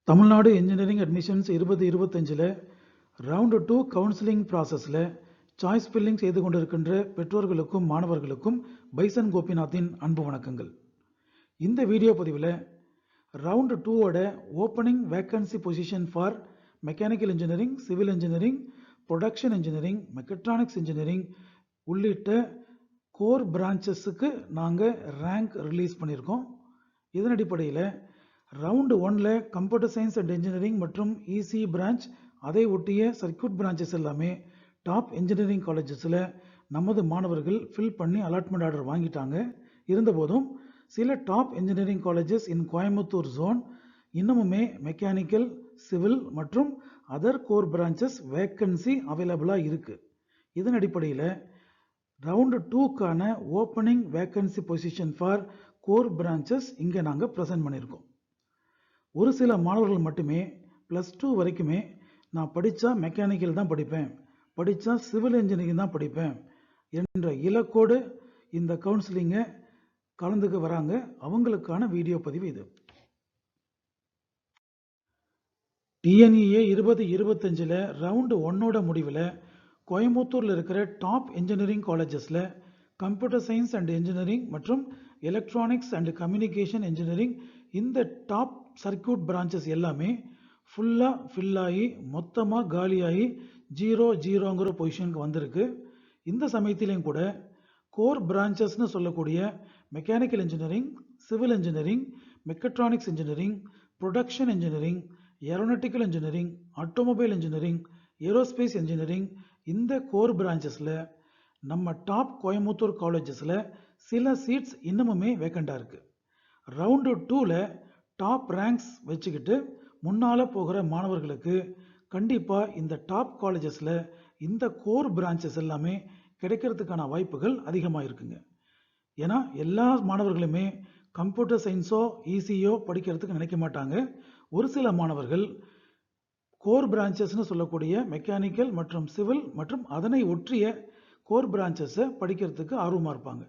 Tamil Nadu engineering admissions 2025 round 2 counselling ப்ராசஸில் choice filling செய்து கொண்டிருக்கின்ற பெற்றோர்களுக்கும் மாணவர்களுக்கும் பைசன் கோபிநாத்தின் அன்பு வணக்கங்கள். இந்த வீடியோ பதிவில் ரவுண்ட் 2ஓட opening vacancy position for mechanical engineering, civil engineering, production engineering, mechatronics engineering உள்ளிட்ட கோர் பிரான்ச்சஸுக்கு நாங்கள் ரேங்க் ரிலீஸ் பண்ணியிருக்கோம். இதன் அடிப்படையில் ரவுண்ட் 1ல் கம்ப்யூட்டர் சயின்ஸ் அண்ட் இன்ஜினியரிங் மற்றும் இசி பிரான்ச், அதை ஒட்டிய சர்க்யூட் பிரான்ச்சஸ் எல்லாமே டாப் இன்ஜினியரிங் காலேஜஸில் நமது மாணவர்கள் ஃபில் பண்ணி அலாட்மெண்ட் ஆர்டர் வாங்கிட்டாங்க. இருந்தபோதும் சில top engineering colleges in Coimbatore zone இன்னமுமே மெக்கானிக்கல், சிவில் மற்றும் அதர் கோர் பிரான்ச்சஸ் வேக்கன்சி அவைலபிளாக இருக்குது. இதன் அடிப்படையில் ரவுண்ட் 2க்கான opening vacancy position for core branches இங்கே நாங்கள் ப்ரெசென்ட் பண்ணியிருக்கோம். ஒரு சில மாணவர்கள் மட்டுமே +2 வரைக்குமே நான் படித்தா மெக்கானிக்கல் தான் படிப்பேன், படித்தா சிவில் இன்ஜினியரிங் தான் படிப்பேன் என்ற இலக்கோடு இந்த கவுன்சிலிங்கை கலந்துக்க வராங்க. அவங்களுக்கான வீடியோ பதிவு இது. டிஎன்இஏ 2025 ரவுண்டு 1ஓட முடிவில் கோயம்புத்தூரில் இருக்கிற டாப் இன்ஜினியரிங் காலேஜஸில் கம்ப்யூட்டர் சயின்ஸ் அண்ட் இன்ஜினியரிங் மற்றும் எலக்ட்ரானிக்ஸ் அண்ட் கம்யூனிகேஷன் இன்ஜினியரிங் இந்த டாப் சர்க்யூட் பிரான்ச்சஸ் எல்லாமே ஃபுல்லாக ஃபில் ஆகி மொத்தமாக காலியாகி 0-0ங்கிற பொசிஷனுக்கு வந்திருக்கு. இந்த சமயத்திலையும் கூட கோர் பிரான்ச்சஸ்னு சொல்லக்கூடிய mechanical engineering, civil engineering, mechatronics engineering, production engineering, aeronautical engineering, automobile engineering, aerospace engineering இந்த கோர் பிரான்ச்சஸில் நம்ம டாப் கோயம்புத்தூர் காலேஜஸில் சில சீட்ஸ் இன்னமுமே வேக்கண்டாக இருக்குது. ரவுண்டு 2ல் டாப் ரேங்க்ஸ் வச்சுக்கிட்டு முன்னால் போகிற மாணவர்களுக்கு கண்டிப்பாக இந்த டாப் காலேஜஸில் இந்த கோர் பிரான்ச்சஸ் எல்லாமே கிடைக்கிறதுக்கான வாய்ப்புகள் அதிகமாக இருக்குங்க. ஏன்னா எல்லா மாணவர்களுமே கம்ப்யூட்டர் சயின்ஸோ ஈசியோ படிக்கிறதுக்கு நினைக்க மாட்டாங்க. ஒரு சில மாணவர்கள் கோர் பிரான்ச்சஸ்னு சொல்லக்கூடிய மெக்கானிக்கல் மற்றும் சிவில் மற்றும் அதனை ஒற்றிய கோர் பிரான்ச்சஸை படிக்கிறதுக்கு ஆர்வமாக இருப்பாங்க.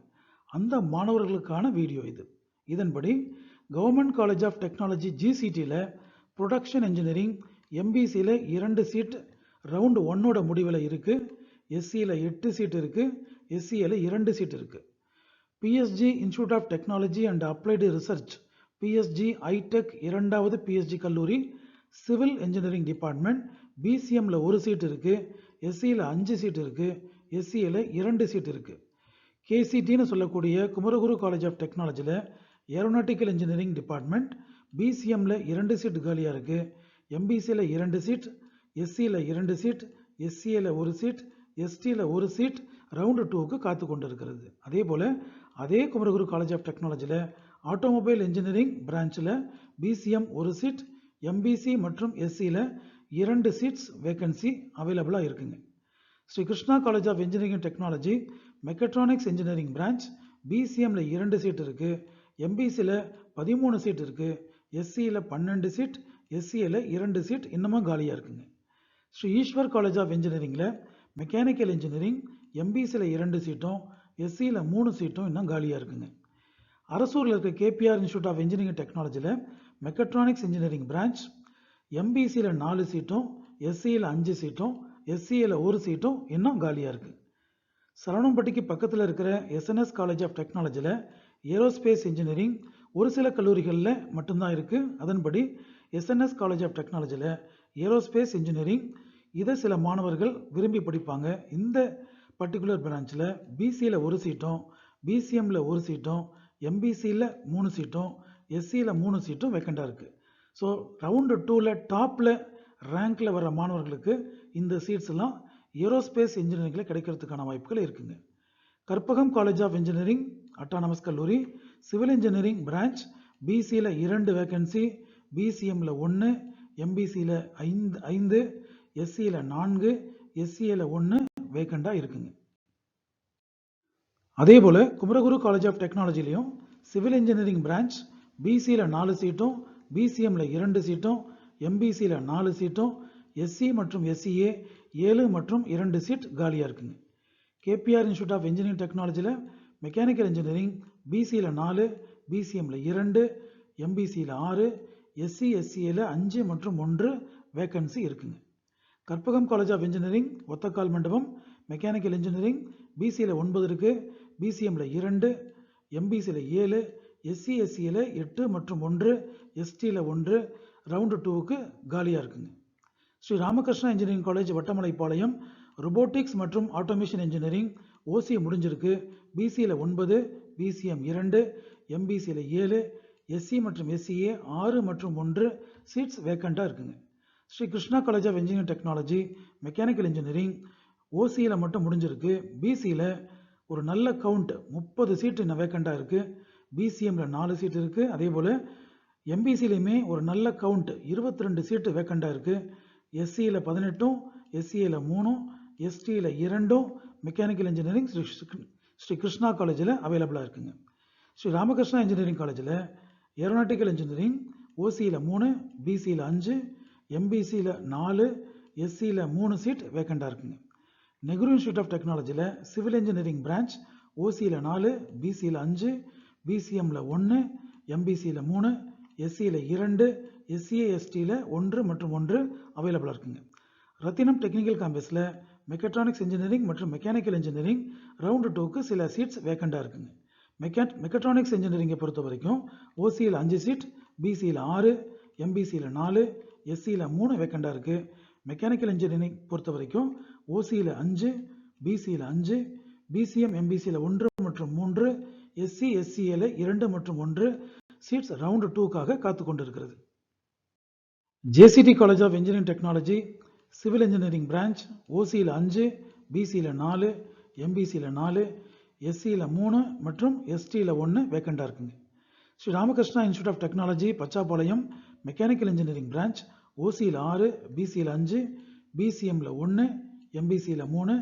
அந்த மாணவர்களுக்கான வீடியோ இது. இதன்படி கவர்மெண்ட் காலேஜ் ஆஃப் டெக்னாலஜி ஜிசிடியில் ப்ரொடக்ஷன் இன்ஜினியரிங் எம்பிசியில் 2 சீட் ரவுண்டு 1ஓட முடிவில் இருக்குது. எஸ்சியில் 8 சீட் இருக்குது. எஸ்சியில் 2 சீட் இருக்குது. PSG institute of technology and applied research PSG iTech 2வது பிஎஸ்ஜி கல்லூரி சிவில் இன்ஜினியரிங் டிபார்ட்மெண்ட் பிசிஎம்மில் 1 சீட் இருக்குது. எஸ்சியில் 5 சீட் இருக்குது. எஸ்சியில் 2 சீட் இருக்குது. கேசிடின்னு சொல்லக்கூடிய குமரகுரு காலேஜ் ஆஃப் டெக்னாலஜியில் ஏரோநாட்டிக்கல் இன்ஜினியரிங் டிபார்ட்மெண்ட் பிசிஎம்மில் 2 சீட் காலியாக இருக்குது. எம்பிசியில் 2 சீட், எஸ்சியில் 2 சீட், எஸ்சியில் 1 சீட், எஸ்டியில் 1 சீட் ரவுண்டு 2க்கு காத்து கொண்டு இருக்கிறது. அதே போல் அதே குமரகுரு காலேஜ் ஆஃப் டெக்னாலஜியில் ஆட்டோமொபைல் இன்ஜினியரிங் பிரான்ச்சில் பிசிஎம் 1 சீட், எம்பிசி மற்றும் எஸ்சியில் 2 சீட்ஸ் வேக்கன்சி அவைலபிளாக இருக்குங்க. Sri Krishna college of engineering and technology mechatronics engineering branch பிசிஎம்மில் 2 சீட் இருக்குது. எம்பிசியில் 13 சீட் இருக்குது. எஸ்சியில் 12 சீட், எஸ்சியில் 2 சீட் இன்னமும் காலியாக இருக்குங்க. ஸ்ரீ ஈஸ்வர் காலேஜ் ஆஃப் இன்ஜினியரிங்கில் மெக்கானிக்கல் இன்ஜினியரிங் எம்பிசியில் 2 சீட்டும் எஸ்சியில் 3 சீட்டும் இன்னும் காலியாக இருக்குங்க. அரசூரில் இருக்க கேபிஆர் இன்ஸ்டியூட் ஆஃப் இன்ஜினியரிங் டெக்னாலஜியில் மெக்கட்ரானிக்ஸ் இன்ஜினியரிங் பிரான்ச் எம்பிசியில் 4 சீட்டும் எஸ்சியில் 5 சீட்டும் எஸ்சியில் 1 சீட்டும் இன்னும் காலியாக இருக்குது. சரவணம்பட்டிக்கு பக்கத்தில் இருக்கிற எஸ்என்எஸ் காலேஜ் ஆஃப் டெக்னாலஜியில் ஏரோஸ்பேஸ் இன்ஜினியரிங் ஒரு சில கல்லூரிகளில் மட்டும்தான் இருக்குது. அதன்படி எஸ்என்எஸ் காலேஜ் ஆஃப் டெக்னாலஜியில் ஏரோஸ்பேஸ் இன்ஜினியரிங் இதை சில மாணவர்கள் விரும்பி படிப்பாங்க. இந்த பர்டிகுலர் பிரான்ச்சில் பிசியில் 1 சீட்டும், பிசிஎம்மில் 1 சீட்டும், எம்பிசியில் 3 சீட்டும், எஸ்சியில் 3 சீட்டும் வேக்கண்டாக இருக்குது. ஸோ ரவுண்டு 2ல் டாப்பில் ரேங்கில் வர மாணவர்களுக்கு இந்த சீட்ஸ் எல்லாம் ஏரோஸ்பேஸ் இன்ஜினியரிங்கில் கிடைக்கிறதுக்கான வாய்ப்புகள் இருக்குங்க. Karpagam college of engineering autonomous கல்லூரி சிவில் இன்ஜினியரிங் பிரான்ச் பிசியில் 2 வேக்கன்சி, பிசிஎம்மில் 1, எம்பிசியில் 5, எஸ்சியில் 4, எஸ்சியில் 1 வேக்கண்டாக இருக்குங்க. அதே போல் குமரகுரு காலேஜ் ஆஃப் டெக்னாலஜிலையும் சிவில் இன்ஜினியரிங் பிரான்ச் பிசியில் 4 சீட்டும், பிசிஎம்மில் 2 சீட்டும், எம்பிசியில் 4 சீட்டும், எஸ்சி மற்றும் எஸ்சிஏ 7 மற்றும் 2 சீட் காலியாக இருக்குங்க. கேபிஆர் இன்ஸ்டியூட் ஆஃப் இன்ஜினியரிங் டெக்னாலஜியில் மெக்கானிக்கல் இன்ஜினியரிங் பிசியில் 4, பிசிஎம்மில் 2, எம்பிசியில் 6, எஸ்சி எஸ்சியில் 5 மற்றும் 1 வேக்கன்சி இருக்குங்க. Karpagam college of engineering, Othakkal மண்டபம், மெக்கானிக்கல் இன்ஜினியரிங் பிசியில் 9 இருக்குது, பிசிஎம்மில் 2, எம்பிசியில் 7, எஸ்சி எஸ்சியில் 8 மற்றும் 1, எஸ்டியில் 1, ரவுண்டு 2க்கு காலியாக இருக்குங்க. Sri Ramakrishna engineering college Vattamalaipalayam, robotics மற்றும் ஆட்டோமேஷன் இன்ஜினியரிங் ஓசி முடிஞ்சிருக்கு, பிசியில் 9, பிசிஎம் 2, எம்பிசியில் 7, எஸ்சி மற்றும் எஸ்சிஏ 6 மற்றும் 1 சீட்ஸ் வேக்கண்ட்டாக இருக்குங்க. Sri Krishna college of engineering technology, mechanical engineering ஓசியில் மட்டும் முடிஞ்சிருக்கு, பிசியில் ஒரு நல்ல கவுண்ட் 30 சீட்டு இன்னும் வேக்கண்ட்டாக இருக்குது, பிசிஎம்மில் 4 சீட் இருக்குது, அதே போல் எம்பிசிலையுமே ஒரு நல்ல கவுண்ட் 22 சீட்டு வேக்கண்ட்டாக இருக்குது, எஸ்சியில் 18, எஸ்சியில் 3, எஸ்டியில் 2 மெக்கானிக்கல் இன்ஜினியரிங் ஸ்ரீ கிருஷ்ணா காலேஜில் அவைலபிளாக இருக்குங்க. ஸ்ரீ ராமகிருஷ்ணா இன்ஜினியரிங் காலேஜில் ஏரோநாட்டிக்கல் இன்ஜினியரிங் ஓசியில் 3, பிசியில் 5, எம்பிசியில் 4, எஸ்சியில் 3 சீட் வேக்கண்ட்டாக இருக்குங்க. நெஹ்ரு இன்ஸ்டியூட் ஆஃப் டெக்னாலஜியில் சிவில் இன்ஜினியரிங் பிரான்ச் ஓசியில் 4, பிசியில் 5, பிசிஎம்மில் 1, எம்பிசியில் 3, எஸ்சியில் 2, எஸ்சிஏ எஸ்டியில் 1 மற்றும் 1 அவைலபிளாக இருக்குங்க. ரத்தினம் டெக்னிக்கல் கேம்பஸில் மெக்கட்ரானிக்ஸ் இன்ஜினியரிங் மற்றும் மெக்கானிக்கல் இன்ஜினியரிங் ரவுண்டு 2க்கு சில சீட்ஸ் வேக்கண்ட்டாக இருக்குங்க. மெக்கட்ரானிக்ஸ் இன்ஜினியரிங்கை பொறுத்த வரைக்கும் ஓசியில் 5 சீட், பிசியில் 6, எம்பிசியில் 4, எஸ்சியில் 3 வேக்கண்ட்டாக இருக்குது. மெக்கானிக்கல் இன்ஜினியரிங் பொறுத்த வரைக்கும் ஓசியில் 5, பிசியில் 5, பிசிஎம் எம்பிசியில் 1 மற்றும் 3, எஸ்சி எஸ்சிஏல 2 மற்றும் 1 சீட்ஸ் ரவுண்டு 2க்காக காத்து கொண்டு இருக்கிறது. JCT college of engineering technology civil engineering branch ஓசியில் 5, பிசியில் 4, எம்பிசியில் 4, எஸ்சியில் 3 மற்றும் எஸ்டியில் 1 வேக்கண்ட்டாக இருக்குங்க. Sri Ramakrishna institute of technology Pachapalayam, mechanical engineering branch ஓசியில் 6, பிசியில் 5, பிசிஎம்மில் 1, எம்பிசியில் 3,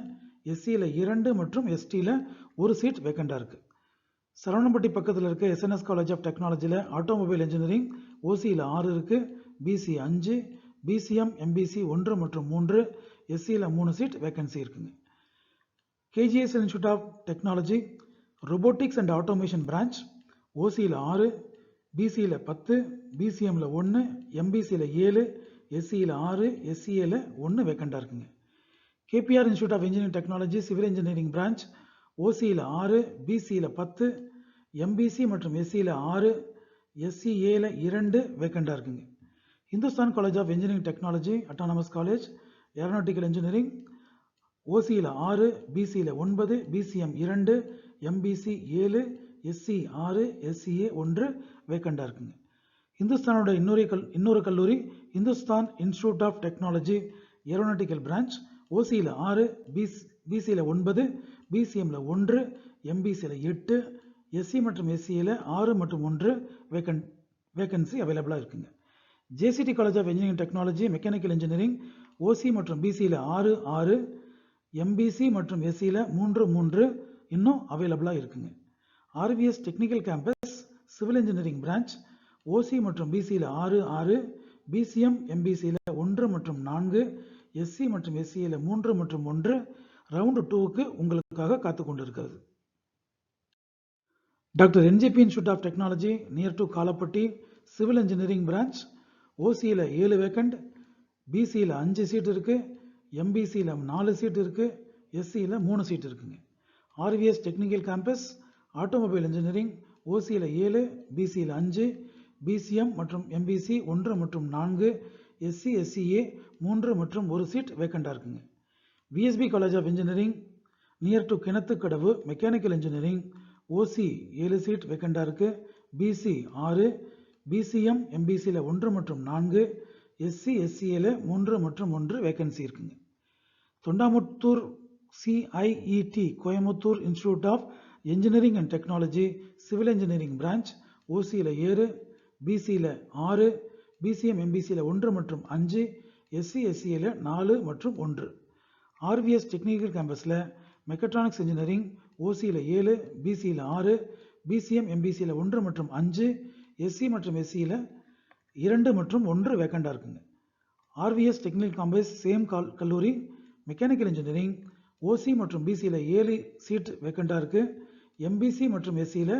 எஸ்சியில் 2 மற்றும் எஸ்டியில் 1 சீட் வேக்கண்ட்டாக இருக்குது. சரவணம்பட்டி பக்கத்தில் இருக்க எஸ்என்எஸ் காலேஜ் ஆஃப் டெக்னாலஜியில் ஆட்டோமொபைல் இன்ஜினியரிங் ஓசியில் 6 இருக்குது, பிசி 5, பிசிஎம் எம்பிசி 1 மற்றும் 3, எஸ்சியில் 3 சீட் வேக்கன்சி இருக்குங்க. KGS institute of technology robotics and automation branch ஓசியில் 6, பிசியில் 10, பிசிஎம்மில் 1, எம்பிசியில் 7, எஸ்சியில் 6, எஸ்சிஏல 1 வேக்கண்ட்டாக இருக்குங்க. KPR institute of engineering technology civil engineering branch ஓசியில் 6, பிசியில் 10, எம்பிசி மற்றும் எஸ்சியில் 6, எஸ்சிஏல 2 வேக்கண்ட்டாக இருக்குங்க. Hindustan college of engineering technology autonomous college aeronautical engineering ஓசியில் 6, பிசியில் 9, பிசிஎம் 2, எம்பிசி 7, எஸ்சி 6, எஸ்சிஏ 1 வேக்கண்ட்டாக இருக்குங்க. இந்துஸ்தானோட இன்னொரு கல்லூரி Hindustan institute of technology aeronautical branch ஓசியில் 6, பிசியில் 9, பிசிஎம்மில் 1, எம்பிசியில் 8, எஸ்சி மற்றும் எஸ்சியில் 6 மற்றும் 1 வேக்கன்சி அவைலபிளாக இருக்குங்க. JCT college of engineering technology mechanical engineering OC மற்றும் பிசியில் 6, 6, எம்பிசி மற்றும் எஸ்சியில் 3, 3 இன்னும் அவைலபிளாக இருக்குங்க. RVS technical campus civil engineering branch OC மற்றும் பிசியில் 6, 6, பிசிஎம் எம்பிசியில் 1 மற்றும் 4, எஸ்சி மற்றும் எஸ்சியில் 3 மற்றும் 1 ரவுண்டு 2க்கு உங்களுக்காக காத்து கொண்டு இருக்கிறது. Doctor NGP institute of technology near to Kalapatti civil engineering branch ஓசியில் 7 வேக்கண்ட், பிசியில் 5 சீட் இருக்குது, எம்பிசியில் 4 சீட் இருக்குது, எஸ்சியில் 3 சீட் இருக்குங்க. RVS technical campus automobile engineering ஓசியில் 7, பிசியில் 5, பிசிஎம் மற்றும் எம்பிசி 1 மற்றும் 4, எஸ்சி எஸ்சிஏ 3 மற்றும் 1 சீட் வேக்கண்டாக இருக்குங்க. VSB college of engineering near to Kinathukadavu mechanical engineering OC 7 seat வேக்கண்டாக இருக்குது, பிசி 6, பிசிஎம் எம்பிசியில் 1 மற்றும் 4, எஸ்சி எஸ்சிஏல 3 மற்றும் 1 வேக்கன்சி இருக்குங்க. Thondamuthur CIET Coimbatore institute of engineering and technology civil engineering branch ஓசியில் 7, பிசியில் 6, பிசிஎம் எம்பிசியில் 1 மற்றும் 5, எஸ்சி எஸ்சியில் 4 மற்றும் 1. ஆர்விஎஸ் டெக்னிக்கல் கேம்பஸில் மெக்கட்ரானிக்ஸ் இன்ஜினியரிங் ஓசியில் 7, பிசியில் 6, பிசிஎம் எம்பிசியில் 1 மற்றும் 5, எஸ்சி மற்றும் எஸ்சியில் 2 மற்றும் 1 வேக்கண்டாக இருக்குங்க. ஆர்விஎஸ் டெக்னிக்கல் கேம்பஸ் சேம் கல்லூரி மெக்கானிக்கல் இன்ஜினியரிங் ஓசி மற்றும் பிசியில் 7 சீட் வேக்கண்டாக இருக்குது, எம்பிசி மற்றும் எஸ்சியில்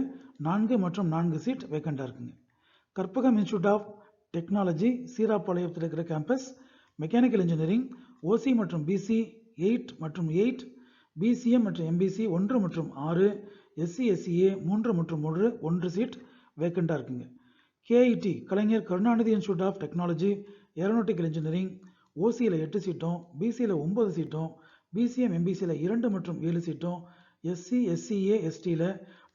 4 மற்றும் 4 சீட் வேக்கண்டாக இருக்குங்க. கற்பகம் இன்ஸ்டியூட் ஆஃப் டெக்னாலஜி சீராப்பாளையத்தில் இருக்கிற கேம்பஸ், மெக்கானிக்கல் இன்ஜினியரிங் ஓசி மற்றும் பிசி 8 மற்றும் 8, பிசிஎம் மற்றும் எம்பிசி 1 மற்றும் 6, எஸ்சி எஸ்சிஏ 3 மற்றும் 1 சீட் வேக்கண்டாக இருக்குங்க. KIT Kalaignar Karunanidhi institute of technology aeronautical engineering ஓசியில் 8 சீட்டும், பிசியில் 9 சீட்டும், பிசிஎம் எம்பிசியில் 2 மற்றும் 7 சீட்டும், எஸ்சி எஸ்சிஏ எஸ்டியில்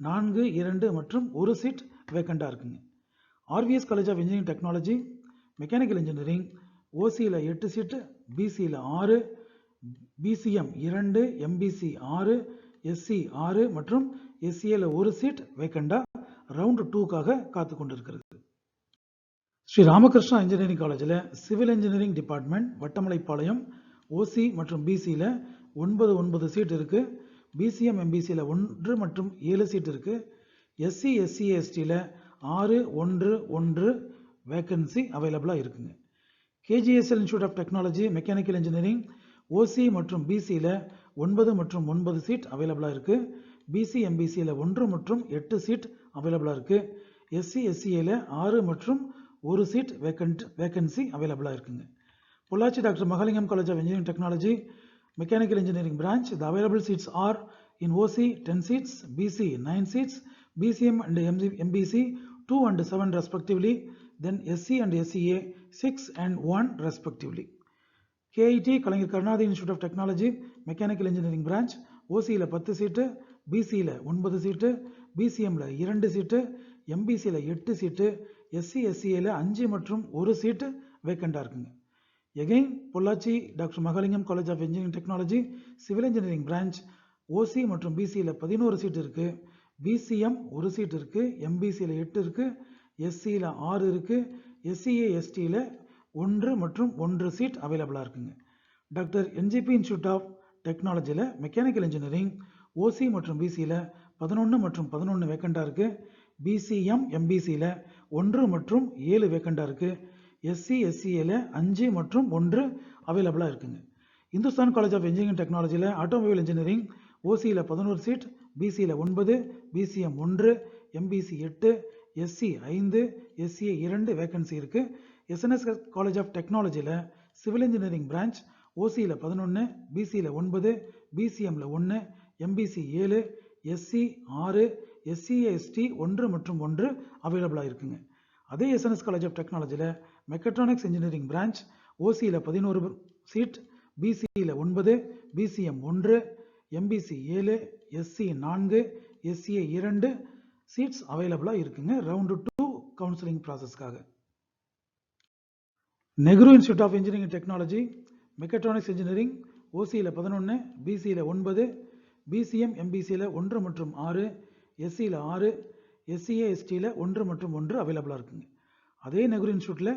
4, 2 மற்றும் 1 சீட் வேக்கண்டாக இருக்குங்க. RVS college of engineering technology mechanical engineering ஓசியில் 8 சீட்டு, பிசியில் 6, பிசிஎம் 2, எம்பிசி 6, எஸ்சி 6 மற்றும் எஸ்சிஏல 1 சீட் வேக்கண்டா ரவுண்ட் 2க்காக காத்து கொண்டிருக்கிறது. ஸ்ரீ ராமகிருஷ்ணா இன்ஜினியரிங் காலேஜில் சிவில் இன்ஜினியரிங் டிபார்ட்மெண்ட் வட்டமலைப்பாளையம் ஓசி மற்றும் பிசியில் 9 சீட் இருக்கு. பிசிஎம் எம்பிசியில் 1 மற்றும் 7 சீட் இருக்கு. எஸ்சி எஸ்சிஎஸ்டியில் 6, 1, 1 வேக்கன்சி அவைலபிளாக இருக்குங்க. KGSL institute of technology mechanical engineering OC மற்றும் பிசியில் 9 மற்றும் 9 சீட் அவைலபிளாக இருக்குது. பிசி எம்பிசியில் 1 மற்றும் 8 சீட் அவைலபிளாக இருக்குது. எஸ்சி எஸ்சிஏல 6 மற்றும் 1 சீட் வேக்கன்சி அவைலபிளாக இருக்குங்க. Pollachi doctor Mahalingam college of engineering technology mechanical engineering branch, the available seats are in OC 10 seats, BC 9 seats, BCM and MBC 2 and 7 respectively, then SC and SCA 6 and 1 respectively. KIT Kalaignar Karunanidhi institute of technology mechanical engineering branch ஓசியில் 10 சீட்டு, பிசியில் 9 சீட்டு, பிசிஎம்ல 2 சீட்டு, எம்பிசியில் 8 சீட்டு, SC எஸ்சிஏல 5 மற்றும் 1 seat வேக்கண்டாக இருக்குங்க. Again Pollachi doctor Mahalingam college of engineering technology civil engineering branch OC மற்றும் பிசியில் 11 seat இருக்கு, BCM 1 seat இருக்கு, எம்பிசியில் 8 இருக்கு, எஸ்சியில் 6 இருக்கு, எஸ்சிஏ எஸ்டியில் 1 மற்றும் 1 சீட் அவைலபிளாக இருக்குங்க. டாக்டர் என்ஜிபி இன்ஸ்டியூட் ஆஃப் டெக்னாலஜியில் மெக்கானிக்கல் இன்ஜினியரிங் ஓசி மற்றும் பிசியில் 11 மற்றும் 11 வேக்கண்டாக இருக்கு. பிசிஎம் எம்பிசியில் 1 மற்றும் 7 வேக்கண்டாக இருக்கு. எஸ்சி எஸ்சிஏல 5 மற்றும் 1 அவைலபிளாக இருக்குங்க. இந்துஸ்தான் காலேஜ் ஆஃப் இன்ஜினியரிங் டெக்னாலஜியில் ஆட்டோமொபைல் இன்ஜினியரிங் ஓசியில் 11 சீட், பிசியில் 9, BCM 1, MBC 8, SC 5, SCA 2 vacancy இருக்கு. எஸ்என்எஸ் காலேஜ் ஆஃப் டெக்னாலஜியில் சிவில் இன்ஜினியரிங் பிரான்ச் ஓசியில் 11, பிசியில் 9, பிசிஎம்ல 1, எம்பிசி 7, எஸ்சி 6, எஸ்சிஏ எஸ்டி 1 மற்றும் 1 அவைலபிளாக இருக்குங்க. அதே எஸ்என்எஸ் காலேஜ் ஆஃப் டெக்னாலஜியில் மெக்கட்ரானிக்ஸ் இன்ஜினியரிங் பிரான்ச் ஓசியில் 11 சீட், பிசியில் 9, BCM 1, MBC 7, SC 4, SCA 2 seats அவைலபிளாக இருக்குங்க ரவுண்டு 2 கவுன்சிலிங் ப்ராசஸ்க்காக. Nehru institute of engineering technology mechatronics engineering ஓசியில் 11, பிசியில் 9, பிசிஎம் எம்பிசியில் 1 மற்றும் 6, எஸ்சியில் 6, எஸ்சிஏ எஸ்டியில் 1 மற்றும் 1 அவைலபிளாக இருக்குங்க. அதே நெஹ்ரு இன்ஸ்டியூட்டில்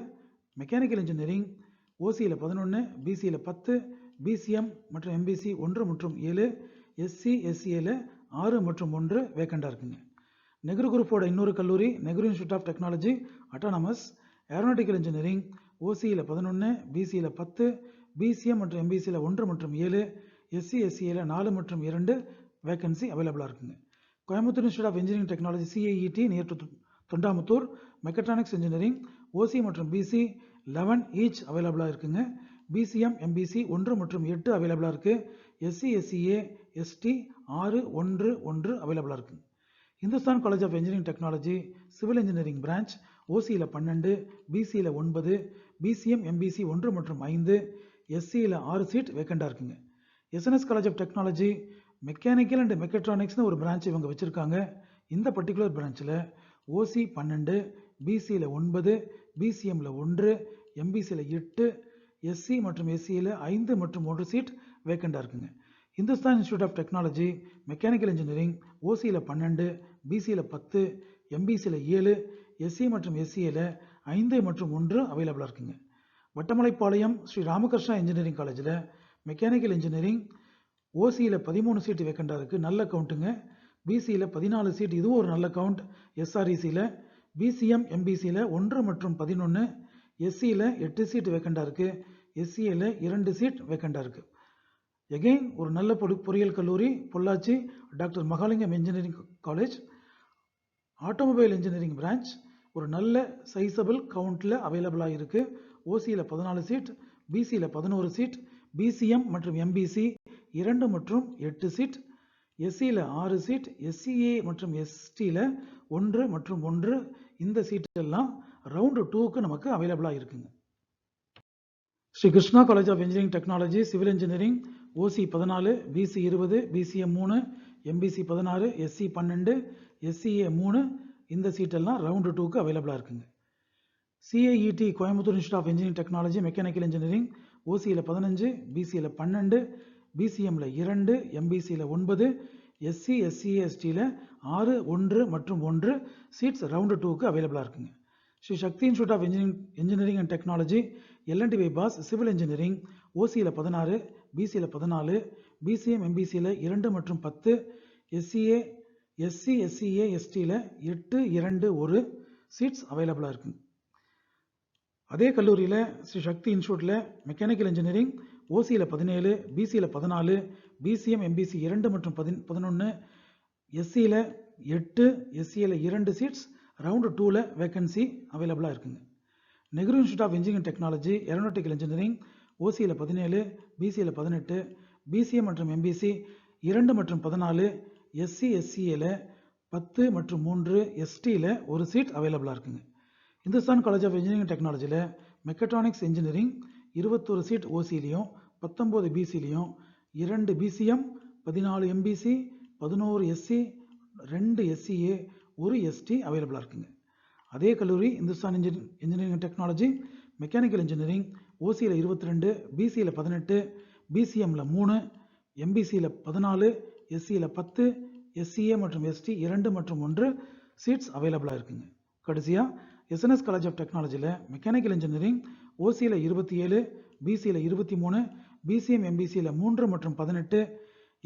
மெக்கானிக்கல் இன்ஜினியரிங் ஓசியில் 11, பிசியில் 10, பிசிஎம் மற்றும் எம்பிசி 1 மற்றும் 7, எஸ்சி எஸ்சிஏல 6 மற்றும் 1 வேக்கண்டாக இருக்குங்க. நெஹ்ரு குரூப்போட இன்னொரு கல்லூரி Nehru institute of technology autonomous aeronautical engineering ஓசியில் 11, பிசியில் 10, பிசிஎம் மற்றும் எம்பிசியில் 1 மற்றும் 7, எஸ்சி எஸ்சிஏல 4 மற்றும் 2 வேக்கன்சி அவைலபிளாக இருக்குங்க. Coimbatore institute of engineering technology CIET near to Thondamuthur mechatronics engineering OC மற்றும் பிசி 11 ஈச் அவைலபிளாக இருக்குங்க. பிசிஎம் எம்பிசி 1 மற்றும் 8 அவைலபிளாக இருக்கு. எஸ்சி எஸ்சிஏ எஸ்டி 6, 1, 1 அவைலபிளாக இருக்குங்க. Hindustan college of engineering technology civil engineering branch ஓசியில் 12, பிசியில் 9, பிசிஎம் எம்பிசி 1 மற்றும் 5, எஸ்சியில் 6 சீட் வேக்கண்டாக இருக்குங்க. SNS college of technology mechanical and மெக்கட்ரானிக்ஸ்னு ஒரு பிரான்ச் இவங்க வச்சுருக்காங்க. இந்த பர்டிகுலர் பிரான்ச்சில் ஓசி 12, பிசியில் 9, பிசிஎம்ல 1, எம்பிசியில் 8, எஸ்சி மற்றும் எஸ்சியில் 5 மற்றும் 1 சீட் வேக்கண்டாக இருக்குங்க. Hindustan institute of technology mechanical engineering ஓசியில் 12, பிசியில் 10, எம்பிசியில் 7, எஸ்சி மற்றும் எஸ்சியில் 5 மற்றும் 1 அவைலபிளாக இருக்குங்க. வட்டமலைப்பாளையம் ஸ்ரீ ராமகிருஷ்ணா இன்ஜினியரிங் காலேஜில் மெக்கானிக்கல் இன்ஜினியரிங் ஓசியில் 13 சீட் வேக்கண்டாக இருக்குது, நல்ல கவுண்ட்டுங்க. பிசியில் 14 சீட், இதுவும் ஒரு நல்ல கவுண்ட். எஸ்ஆர்இசியில் பிசிஎம் எம்பிசியில் 1 மற்றும் 11, எஸ்சியில் 8 சீட் வேக்கண்டாக இருக்குது, எஸ்சியில் 2 சீட் வேக்கண்டாக இருக்குது. எகெயின் ஒரு நல்ல பொறியியல் கல்லூரி Pollachi doctor Mahalingam engineering college automobile engineering branch ஒரு நல்ல சைஸபிள் கவுண்டில் அவைலபிளாக இருக்குது. ஓசியில் 14 சீட், பிசியில் 11 சீட், பிசிஎம் மற்றும் எம்பிசி 2 மற்றும் 8 சீட், எஸ்சியில் 6 சீட், எஸ்சிஏ மற்றும் எஸ்டியில் 1 மற்றும் 1. இந்த சீட்டெல்லாம் ரவுண்டு 2க்கு நமக்கு அவைலபிளாக இருக்குங்க. Sri Krishna college of engineering technology civil engineering OC 14, BC 20, BCM 3, MBC 16, SC 12, SCA 3. இந்த சீட்டெல்லாம் ரவுண்டு 2க்கு அவைலபிளாக இருக்குங்க. CIET Coimbatore institute of engineering technology mechanical engineering ஓசியில் 15, பிசியில் 12, பிசிஎம்ல 2, எம்பிசியில் 9, எஸ்சி எஸ்சிஏ எஸ்டியில் 6, 1 மற்றும் 1 சீட்ஸ் ரவுண்டு 2க்கு அவைலபிளாக இருக்குங்க. Sri Shakthi institute of engineering and technology L and T bypass civil engineering ஓசியில் 16, பிசியில் 14, பிசிஎம் எம்பிசியில் 2 மற்றும் 10, எஸ்சிஏ எஸ்சி எஸ்சிஏ எஸ்டியில் 8, 2, 1 சீட்ஸ் அவைலபிளாக இருக்குங்க. அதே கல்லூரியில் ஸ்ரீ சக்தி இன்ஸ்டியூட்டில் மெக்கானிக்கல் இன்ஜினியரிங் ஓசியில் 17, பிசியில் 14, பிசிஎம் எம்பிசி 2 மற்றும் 11, எஸ்சியில் 8, எஸ்சியில் 2 சீட்ஸ் ரவுண்டு 2ல் வேக்கன்சி அவைலபிளாக இருக்குங்க. Nehru institute of engineering technology aeronautical engineering ஓசியில் 17, பிசியில் 18, பிசிஎம் மற்றும் எம்பிசி 2 மற்றும் 14, எஸ்சி எஸ்சியில் 10 மற்றும் 3, எஸ்டியில் 1 சீட் அவைலபிளாக இருக்குங்க. இந்துஸ்தான் காலேஜ் ஆஃப் இன்ஜினியரிங் டெக்னாலஜியில் மெக்கட்ரானிக்ஸ் இன்ஜினியரிங் 21 சீட் ஓசிலையும் 19 பிசிலையும் 2 PCM, 14 MBC, 11 SC, 2 SCA, 1 ST அவைலபிளாக இருக்குங்க. அதே கல்லூரி Hindustan engineering technology mechanical engineering ஓசியில் 22, பிசியில் 18, பிசிஎம்ல 3, எம்பிசியில் 14, எஸ்சியில் 10, எஸ்சிஏ மற்றும் எஸ்டி 2 மற்றும் 1 சீட்ஸ் அவைலபிளாக இருக்குங்க. கடைசியாக எஸ்என்எஸ் காலேஜ் ஆஃப் டெக்னாலஜியில் மெக்கானிக்கல் இன்ஜினியரிங் ஓசியில் 27, பிசியில் 23, பிசிஎம் எம்பிசியில் 3 மற்றும் 18,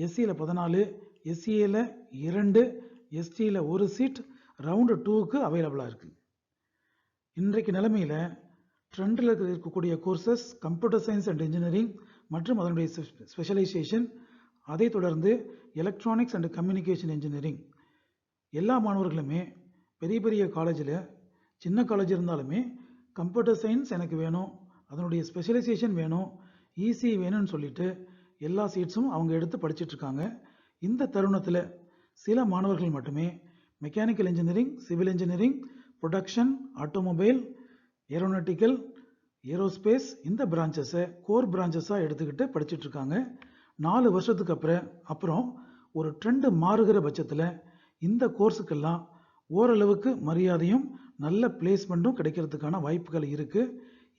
எஸ்சியில் 14, எஸ்சிஏல 2, எஸ்டியில் 1 சீட் ரவுண்டு 2க்கு அவைலபிளாக இருக்குது. இன்றைக்கு நிலைமையில் ட்ரெண்டில் இருக்கக்கூடிய courses computer science and engineering மற்றும் அதனுடைய ஸ்பெஷலைசேஷன், அதை தொடர்ந்து எலக்ட்ரானிக்ஸ் அண்ட் கம்யூனிகேஷன் இன்ஜினியரிங். எல்லா மாணவர்களுமே பெரிய பெரிய காலேஜில், சின்ன காலேஜ் இருந்தாலுமே கம்ப்யூட்டர் சயின்ஸ் எனக்கு வேணும், அதனுடைய ஸ்பெஷலைசேஷன் வேணும், ஈஸி வேணும்னு சொல்லிட்டு எல்லா சீட்ஸும் அவங்க எடுத்து படிச்சுட்ருக்காங்க. இந்த தருணத்தில் சில மாணவர்கள் மட்டுமே mechanical engineering, civil engineering, production, automobile, aeronautical, aerospace இந்த பிரான்ச்சஸை கோர் பிரான்ச்சஸாக எடுத்துக்கிட்டு படிச்சுட்ருக்காங்க. 4 வருஷத்துக்கு அப்புறம் ஒரு ட்ரெண்டு மாறுகிற பட்சத்தில் இந்த கோர்ஸுக்கெல்லாம் ஓரளவுக்கு மரியாதையும் நல்ல பிளேஸ்மெண்ட்டும் கிடைக்கிறதுக்கான வாய்ப்புகள் இருக்குது.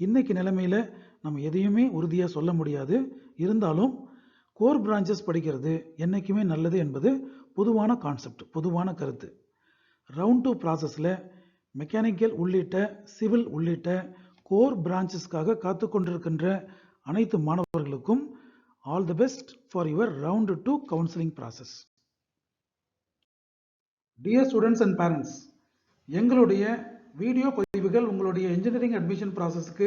இன்றைக்கி நிலைமையில் நம்ம எதையுமே உறுதியாக சொல்ல முடியாது. இருந்தாலும் கோர் பிரான்ச்சஸ் படிக்கிறது என்றைக்குமே நல்லது என்பது பொதுவான கான்செப்ட், பொதுவான கருத்து. ரவுண்ட் 2 ப்ராசஸில் மெக்கானிக்கல் உள்ளிட்ட சிவில் உள்ளிட்ட கோர் பிரான்ச்சஸ்க்காக காத்து கொண்டிருக்கின்ற அனைத்து மாணவர்களுக்கும் all the best for your round 2 counselling process. Dear students and parents, எங்களுடைய வீடியோ பதிவுகள் உங்களுடைய இன்ஜினியரிங் அட்மிஷன் ப்ராசஸ்க்கு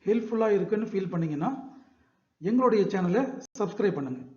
ஹெல்ப்ஃபுல்லாக இருக்குன்னு ஃபீல் பண்ணிங்கன்னா எங்களுடைய சேனலை சப்ஸ்கிரைப் பண்ணுங்கள்.